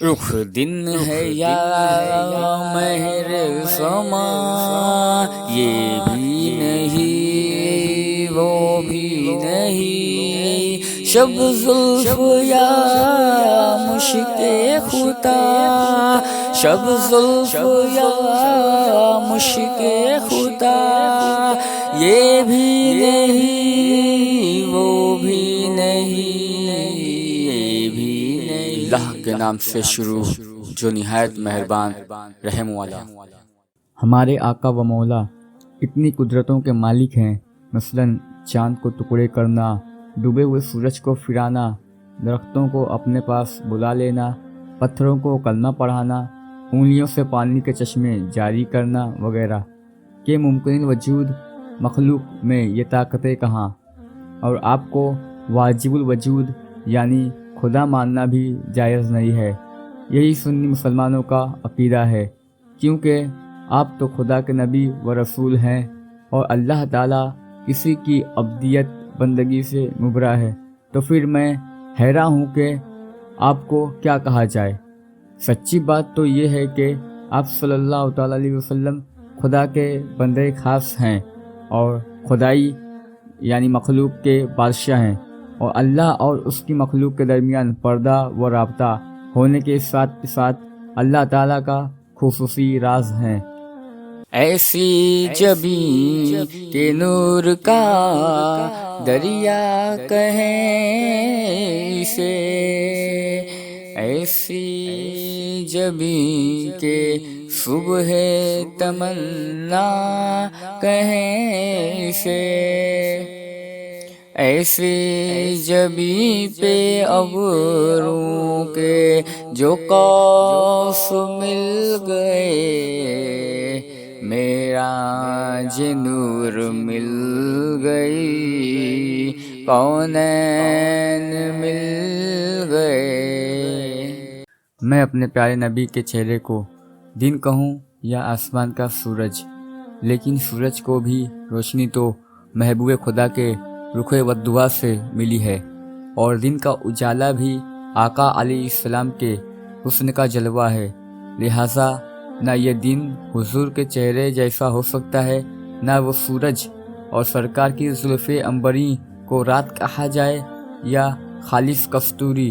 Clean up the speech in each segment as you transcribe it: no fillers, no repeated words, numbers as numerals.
رخ دن ہے یا مہر سما، یہ بھی نہیں وہ بھی نہیں، شب زلف یا مشک خدا، شب زلف یا مشک خدا، یہ بھی نہیں وہ بھی نہیں، یہ بھی نہیں۔ اللہ کے نام سے شروع جو نہایت مہربان رحم والا۔ ہمارے آقا و مولا اتنی قدرتوں کے مالک ہیں، مثلاً چاند کو ٹکڑے کرنا، ڈوبے ہوئے سورج کو پھرانا، درختوں کو اپنے پاس بلا لینا، پتھروں کو کلمہ پڑھانا، انگلیوں سے پانی کے چشمے جاری کرنا وغیرہ کہ ممکن وجود مخلوق میں یہ طاقتیں کہاں۔ اور آپ کو واجب الوجود یعنی خدا ماننا بھی جائز نہیں ہے۔ یہی سنی مسلمانوں کا عقیدہ ہے، کیونکہ آپ تو خدا کے نبی و رسول ہیں اور اللہ تعالیٰ کسی کی عبدیت بندگی سے مبرا ہے، تو پھر میں حیران ہوں کہ آپ کو کیا کہا جائے۔ سچی بات تو یہ ہے کہ آپ صلی اللہ تعالیٰ علیہ وسلم خدا کے بندے خاص ہیں اور خدائی یعنی مخلوق کے بادشاہ ہیں، اور اللہ اور اس کی مخلوق کے درمیان پردہ و رابطہ ہونے کے ساتھ اللہ تعالیٰ کا خصوصی راز ہیں۔ ایسی جبیں کے نور کا دریا کہیں سے، ایسی جبیں کے صبح تمنا کہیں سے، ایسی جبیں پہ ابروں کے جو قوس مل گئے، میرا نور مل گئی، کونین مل گئے۔ میں اپنے پیارے نبی کے چہرے کو دن کہوں یا آسمان کا سورج، لیکن سورج کو بھی روشنی تو محبوب خدا کے رخ ودعا سے ملی ہے، اور دن کا اجالا بھی آقا علیہ السلام کے حسن کا جلوہ ہے، لہٰذا نہ یہ دن حضور کے چہرے جیسا ہو سکتا ہے، نہ وہ سورج اور سرکار کی زلف عنبری کو رات کہا جائے، یا خالص کستوری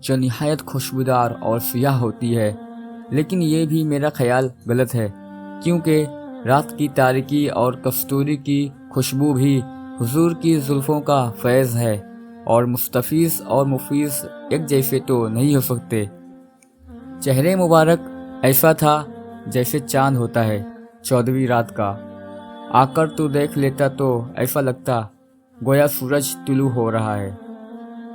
جو نہایت خوشبودار اور سیاہ ہوتی ہے۔ لیکن یہ بھی میرا خیال غلط ہے، کیونکہ رات کی تاریکی اور کستوری کی خوشبو بھی حضور کی زلفوں کا فیض ہے، اور مستفیض اور مفیض ایک جیسے تو نہیں ہو سکتے۔ چہرے مبارک ایسا تھا جیسے چاند ہوتا ہے 14ویں رات کا، آ کر تو دیکھ لیتا تو ایسا لگتا گویا سورج طلوع ہو رہا ہے،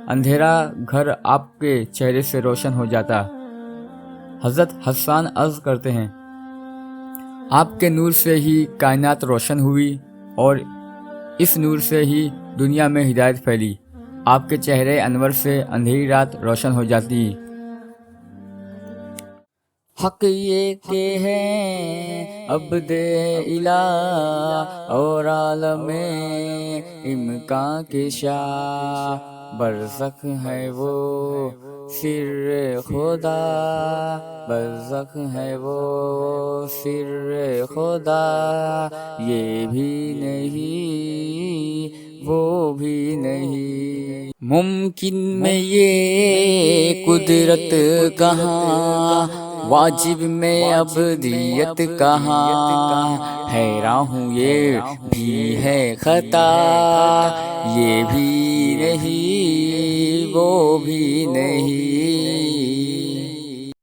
اندھیرا گھر آپ کے چہرے سے روشن ہو جاتا۔ حضرت حسان عرض کرتے ہیں، آپ کے نور سے ہی کائنات روشن ہوئی، اور اس نور سے ہی دنیا میں ہدایت پھیلی، آپ کے چہرے انور سے اندھیری رات روشن ہو جاتی۔ حق یہ کہ ہے عبد الہ اور عالم امکان کے شاہ، برزخ ہے وہ سر خدا، برزخ ہے وہ سر خدا، یہ بھی نہیں وہ بھی نہیں۔ ممکن میں یہ قدرت کہاں، واجب میں عبدیت کہاں، حیران ہوں یہ بھی ہے خطا، یہ بھی نہیں وہ بھی نہیں۔